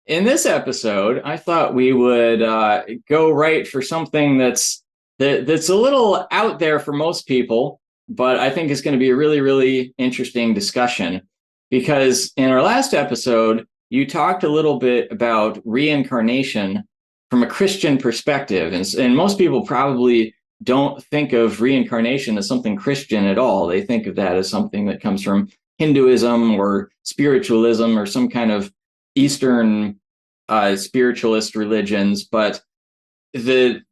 In this episode, I thought we would go right for something that's a little out there for most people, but I think is going to be a really, really interesting discussion. Because in our last episode, you talked a little bit about reincarnation from a Christian perspective, and most people probably don't think of reincarnation as something Christian at all. They think of that as something that comes from Hinduism or spiritualism or some kind of Eastern spiritualist religions. But the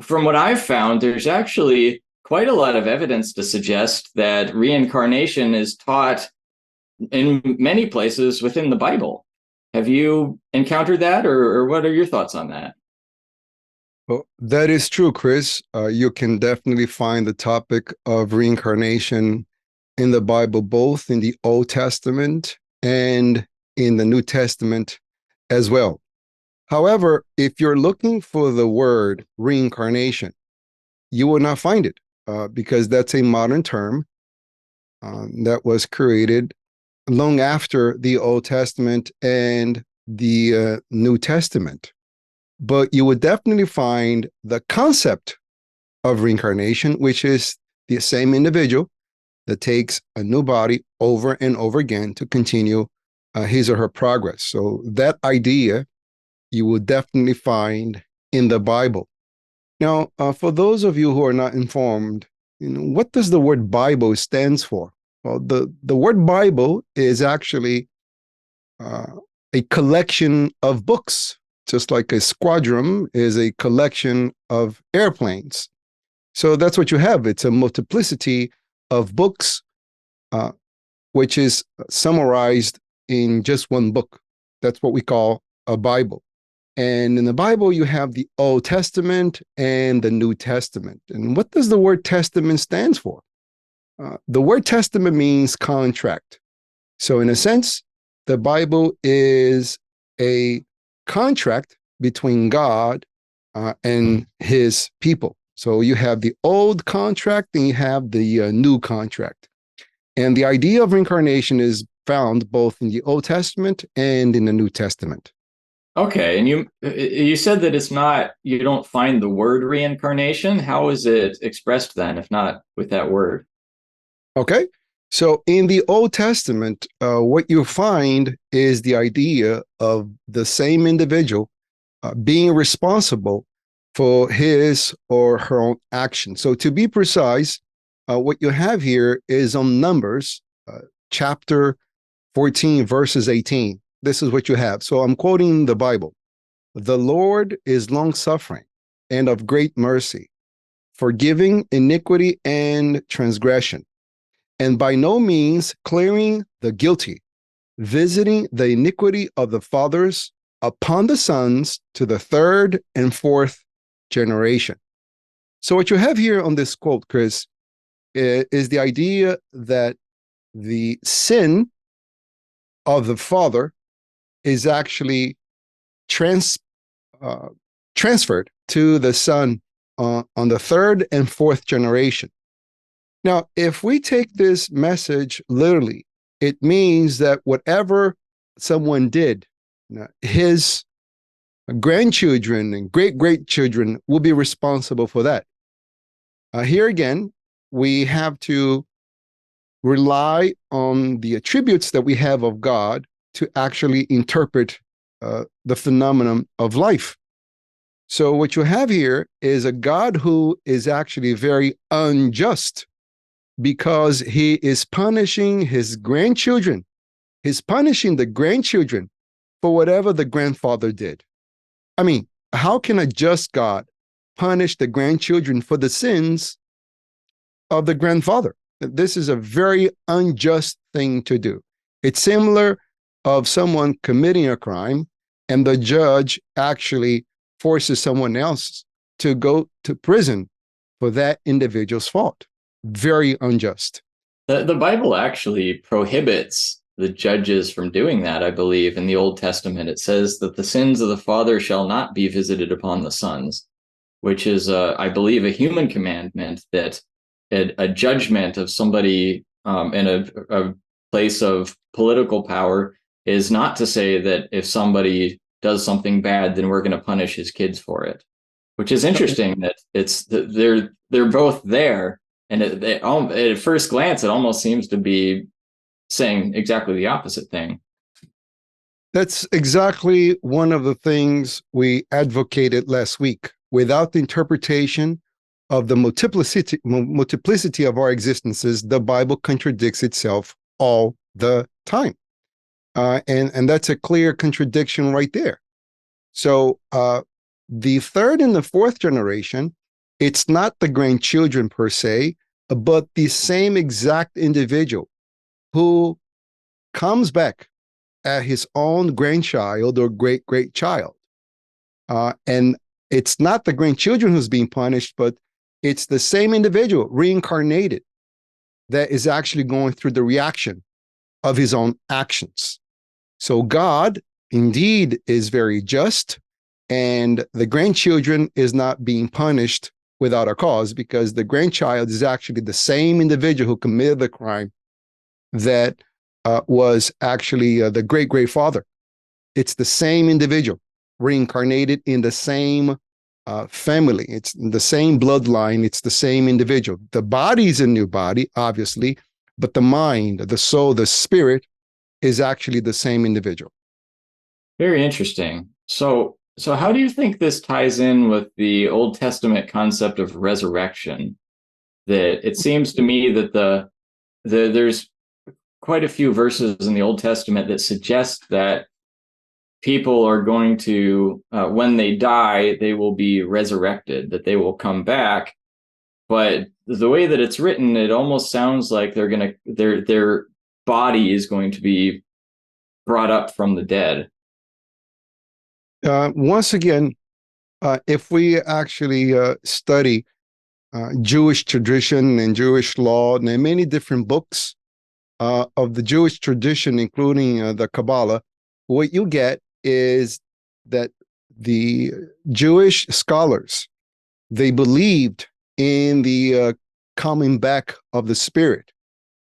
from what I've found, there's actually quite a lot of evidence to suggest that reincarnation is taught in many places within the Bible. Have you encountered that, or what are your thoughts on that? Well, that is true, Chris. You can definitely find the topic of reincarnation in the Bible, both in the Old Testament and in the New Testament as well. However, if you're looking for the word reincarnation, you will not find it because that's a modern term that was created long after the Old Testament and the New Testament. But you would definitely find the concept of reincarnation, which is the same individual that takes a new body over and over again to continue his or her progress. So that idea you will definitely find in the Bible. Now, for those of you who are not informed, what does the word Bible stands for? Well, the word Bible is actually a collection of books, just like a squadron is a collection of airplanes. So that's what you have. It's a multiplicity of books, which is summarized in just one book. That's what we call a Bible. And in the Bible, you have the Old Testament and the New Testament. And what does the word testament stands for? The word testament means contract. So in a sense, the Bible is a contract between God and his people. So you have the old contract and you have the new contract. And the idea of reincarnation is found both in the Old Testament and in the New Testament. Okay, and you said that it's not, you don't find the word reincarnation. How is it expressed then, if not with that word? Okay. So in the Old Testament, what you find is the idea of the same individual being responsible for his or her own action. So to be precise, what you have here is on Numbers, chapter 14, verses 18. This is what you have. So I'm quoting the Bible. The Lord is long-suffering and of great mercy, forgiving iniquity and transgression, and by no means clearing the guilty, visiting the iniquity of the fathers upon the sons to the third and fourth generation. So what you have here on this quote, Chris, is the idea that the sin of the father is actually transferred to the son on the third and fourth generation. Now, if we take this message literally, it means that whatever someone did, his grandchildren and great-great-children will be responsible for that. Here again, we have to rely on the attributes that we have of God to actually interpret the phenomenon of life. So what you have here is a God who is actually very unjust because he is punishing his grandchildren. He's punishing the grandchildren for whatever the grandfather did. I mean, how can a just God punish the grandchildren for the sins of the grandfather? This is a very unjust thing to do. It's similar of someone committing a crime and the judge actually forces someone else to go to prison for that individual's fault. Very unjust. The Bible actually prohibits the judges from doing that, I believe. In the Old Testament, it says that the sins of the father shall not be visited upon the sons, which is, I believe, a human commandment that a judgment of somebody in a place of political power is not to say that if somebody does something bad, then we're going to punish his kids for it. Which is interesting that they're both there, and at first glance, it almost seems to be saying exactly the opposite thing. That's exactly one of the things we advocated last week. Without the interpretation of the multiplicity of our existences, the Bible contradicts itself all the time. And that's a clear contradiction right there. So the third and the fourth generation, it's not the grandchildren per se, but the same exact individual who comes back at his own grandchild or great child. And it's not the grandchildren who's being punished, but it's the same individual reincarnated that is actually going through the reaction of his own actions. So God indeed is very just, and the grandchildren is not being punished without a cause, because the grandchild is actually the same individual who committed the crime that was actually the great-grandfather. It's the same individual reincarnated in the same family. It's the same bloodline. It's the same individual. The body is a new body, obviously, but the mind, the soul, the spirit is actually the same individual. Very interesting. So how do you think this ties in with the Old Testament concept of resurrection? That it seems to me that there's quite a few verses in the Old Testament that suggest that people are going to, when they die, they will be resurrected, that they will come back. But the way that it's written, it almost sounds like their body is going to be brought up from the dead. Once again, if we actually study Jewish tradition and Jewish law, and there are many different books of the Jewish tradition, including the Kabbalah, what you get is that the Jewish scholars, they believed in the coming back of the spirit.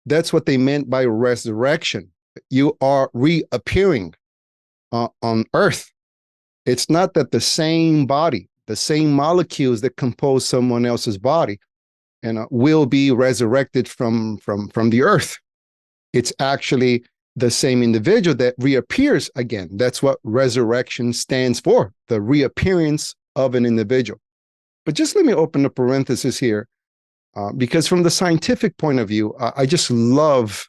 That's what they meant by resurrection. You are reappearing on earth. It's not that the same body, the same molecules that compose someone else's body, and will be resurrected from the earth. It's actually the same individual that reappears again. That's what resurrection stands for, the reappearance of an individual. But just let me open a parenthesis here, because from the scientific point of view, I just love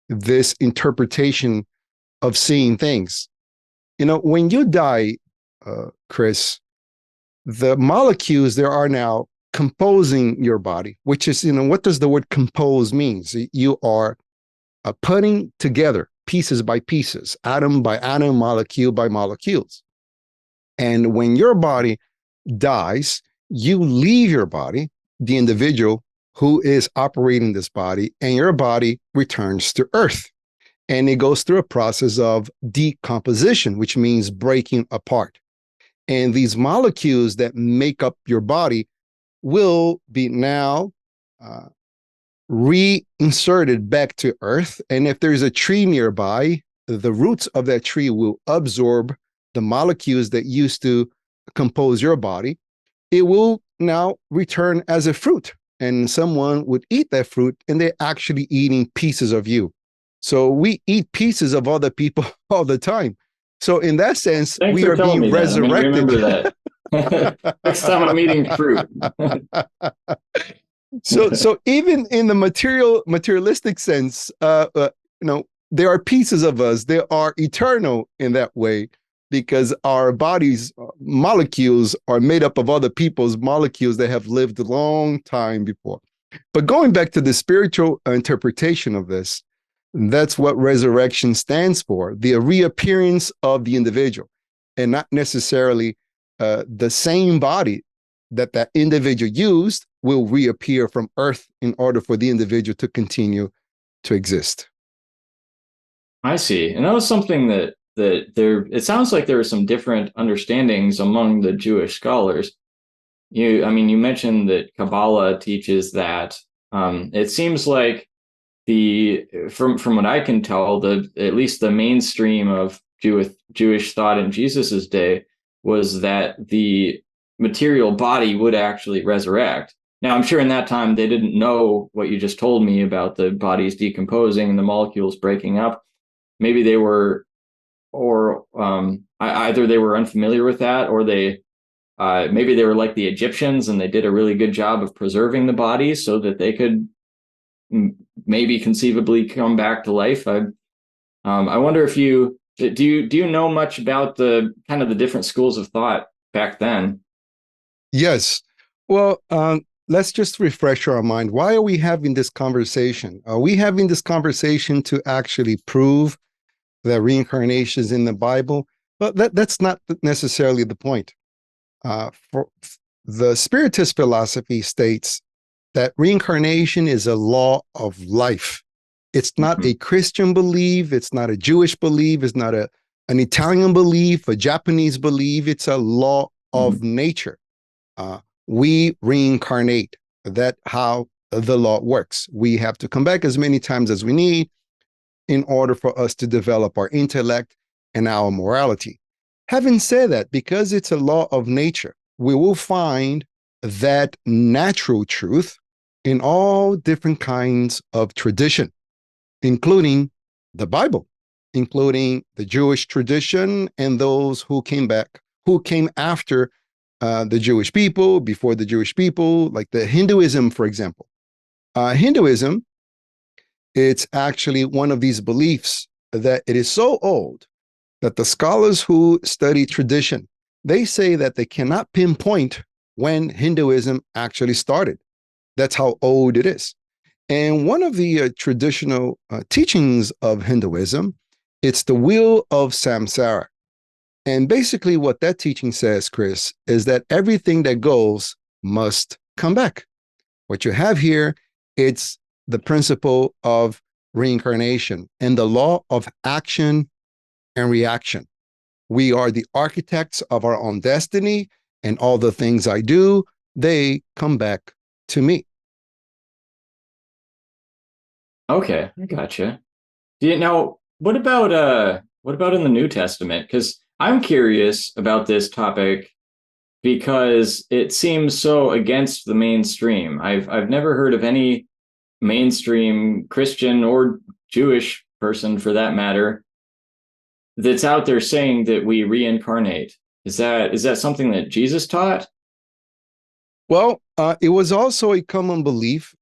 this interpretation of seeing things. You know, when you die, Chris, the molecules there are now composing your body, which is, what does the word compose means? You are putting together pieces by pieces, atom by atom, molecule by molecules. And when your body dies, you leave your body, the individual who is operating this body, and your body returns to earth. And it goes through a process of decomposition, which means breaking apart. And these molecules that make up your body will be now reinserted back to earth. And if there's a tree nearby, the roots of that tree will absorb the molecules that used to compose your body. It will now return as a fruit, and someone would eat that fruit, and they're actually eating pieces of you. So we eat pieces of other people all the time. So in that sense, Thanks we for are telling being me resurrected. That. I'm going to remember that. Next time I'm eating fruit. So even in the materialistic sense, there are pieces of us. They are eternal in that way, because our bodies molecules are made up of other people's molecules that have lived a long time before. But going back to the spiritual interpretation of this, that's what resurrection stands for, the reappearance of the individual, and not necessarily the same body that individual used will reappear from earth in order for the individual to continue to exist. I see. And that was something that it sounds like there were some different understandings among the Jewish scholars. You mentioned that Kabbalah teaches that. It seems like from what I can tell, at least the mainstream of Jewish thought in Jesus's day was that the material body would actually resurrect. Now, I'm sure in that time they didn't know what you just told me about the bodies decomposing and the molecules breaking up. Maybe they were, or either they were unfamiliar with that, or maybe they were like the Egyptians and they did a really good job of preserving the bodies so that they could maybe conceivably come back to life. I wonder if do you know much about the kind of the different schools of thought back then? Yes. Well, let's just refresh our mind. Why are we having this conversation? Are we having this conversation to actually prove that reincarnation is in the Bible? But that's not necessarily the point. For the Spiritist philosophy states that reincarnation is a law of life. It's not Mm-hmm. a Christian belief. It's not a Jewish belief. It's not an Italian belief, a Japanese belief. It's a law Mm-hmm. of nature. We reincarnate. That's how the law works. We have to come back as many times as we need in order for us to develop our intellect and our morality. Having said that, because it's a law of nature, we will find that natural truth in all different kinds of tradition, including the Bible, including the Jewish tradition and those who came after the Jewish people, before the Jewish people, like the Hinduism, for example. Hinduism, it's actually one of these beliefs that it is so old that the scholars who study tradition, they say that they cannot pinpoint when Hinduism actually started. That's how old it is. And one of the traditional teachings of Hinduism, it's the wheel of samsara. And basically what that teaching says, Chris, is that everything that goes must come back. What you have here, it's the principle of reincarnation and the law of action and reaction. We are the architects of our own destiny, and all the things I do, they come back to me. Okay, I gotcha. Do you know what about in the New Testament? Because I'm curious about this topic because it seems so against the mainstream. I've never heard of any mainstream Christian or Jewish person for that matter that's out there saying that we reincarnate. Is that something that Jesus taught? Well, it was also a common belief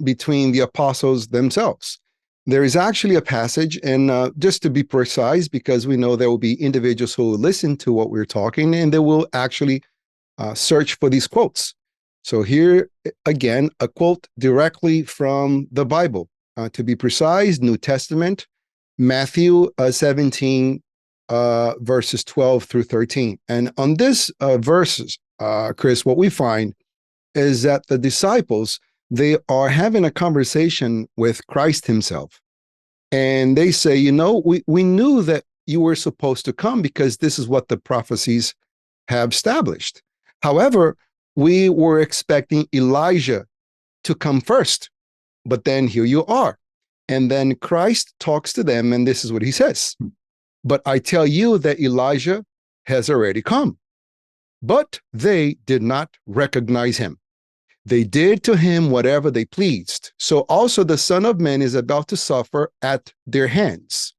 between the apostles themselves. There is actually a passage, and just to be precise, because we know there will be individuals who will listen to what we're talking and they will actually search for these quotes. So here again, a quote directly from the Bible. To be precise, New Testament, Matthew 17, verses 12 through 13. And on this verses, Chris, what we find is that the disciples, they are having a conversation with Christ himself. And they say, we knew that you were supposed to come because this is what the prophecies have established. However, we were expecting Elijah to come first, but then here you are. And then Christ talks to them, and this is what he says. But I tell you that Elijah has already come. But they did not recognize him. They did to him whatever they pleased. So also the Son of Man is about to suffer at their hands.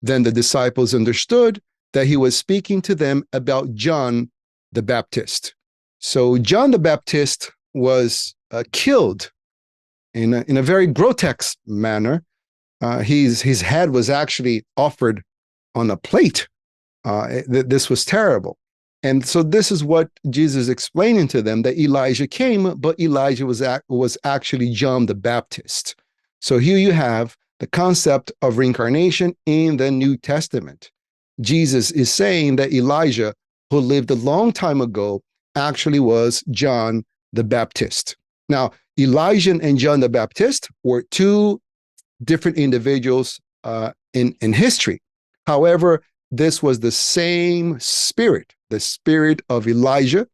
Then the disciples understood that he was speaking to them about John the Baptist. So John the Baptist was killed in a very grotesque manner. His head was actually offered on a plate. This was terrible. And so this is what Jesus is explaining to them, that Elijah came, but Elijah was actually John the Baptist. So here you have the concept of reincarnation in the New Testament. Jesus is saying that Elijah, who lived a long time ago, actually was John the Baptist. Now, Elijah and John the Baptist were two different individuals in history. However, this was the same spirit, the spirit of Elijah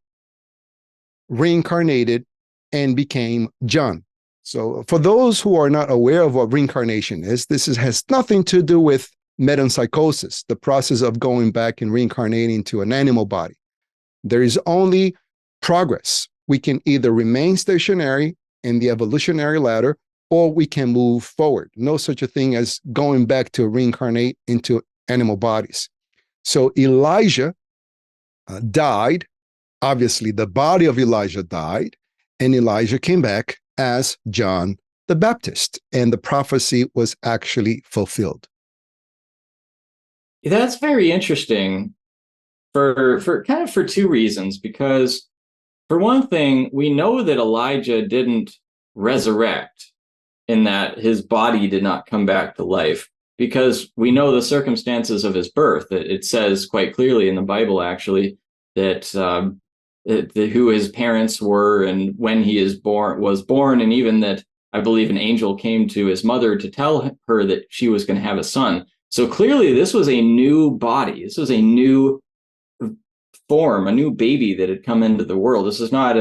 reincarnated and became John. So for those who are not aware of what reincarnation is, has nothing to do with metempsychosis, the process of going back and reincarnating to an animal body. There is only progress. We can either remain stationary in the evolutionary ladder, or we can move forward. No such a thing as going back to reincarnate into animal bodies. So Elijah died. Obviously, the body of Elijah died, and Elijah came back as John the Baptist, and the prophecy was actually fulfilled. That's very interesting for kind of for two reasons. Because for one thing, we know that Elijah didn't resurrect, in that his body did not come back to life, because we know the circumstances of his birth. It says quite clearly in the Bible, actually, that who his parents were and when he was born, and even that I believe an angel came to his mother to tell her that she was going to have a son. So clearly, this was a new body. This was a new form, a new baby that had come into the world. This is not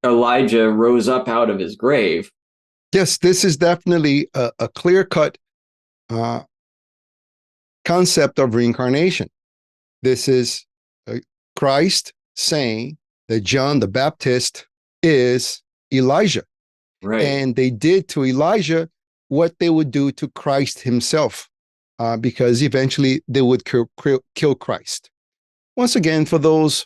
Elijah rose up out of his grave. Yes, this is definitely a clear-cut concept of reincarnation. This is Christ saying that John the Baptist is Elijah. Right. And they did to Elijah what they would do to Christ himself, because eventually they would kill Christ. Once again, for those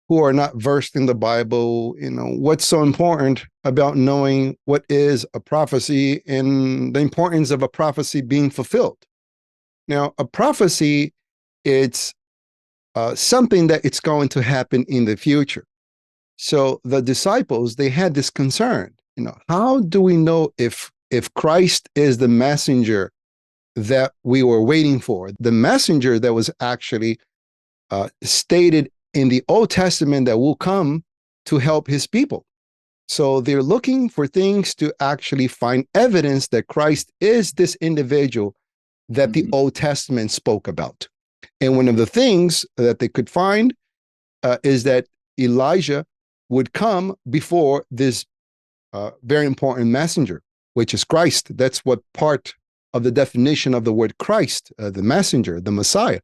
who are not versed in the Bible, what's so important about knowing what is a prophecy and the importance of a prophecy being fulfilled? Now, a prophecy, it's something that it's going to happen in the future. So the disciples, they had this concern, how do we know if Christ is the messenger that we were waiting for, the messenger that was actually stated in the Old Testament that will come to help his people? So they're looking for things to actually find evidence that Christ is this individual that the Old Testament spoke about. And one of the things that they could find is that Elijah would come before this very important messenger, which is Christ. That's what part of the definition of the word Christ, the messenger, the Messiah,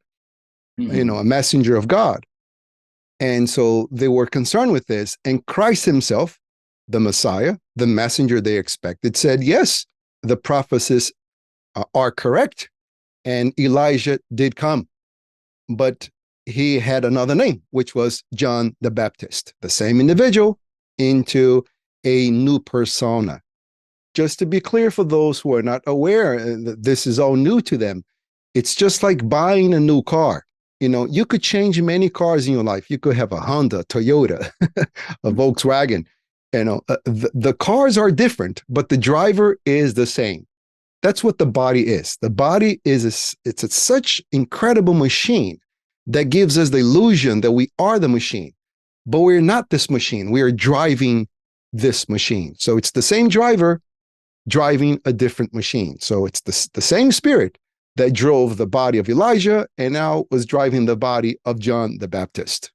a messenger of God. And so they were concerned with this. And Christ himself, the Messiah, the messenger they expected, said, yes, the prophecies are correct. And Elijah did come. But he had another name, which was John the Baptist, the same individual into a new persona. Just to be clear for those who are not aware, this is all new to them. It's just like buying a new car. You could change many cars in your life. You could have a Honda, Toyota, a Volkswagen. The cars are different, but the driver is the same. That's what the body is. The body is it's such incredible machine that gives us the illusion that we are the machine, but we're not this machine. We are driving this machine. So it's the same driver driving a different machine. So it's the same spirit that drove the body of Elijah and now was driving the body of John the Baptist.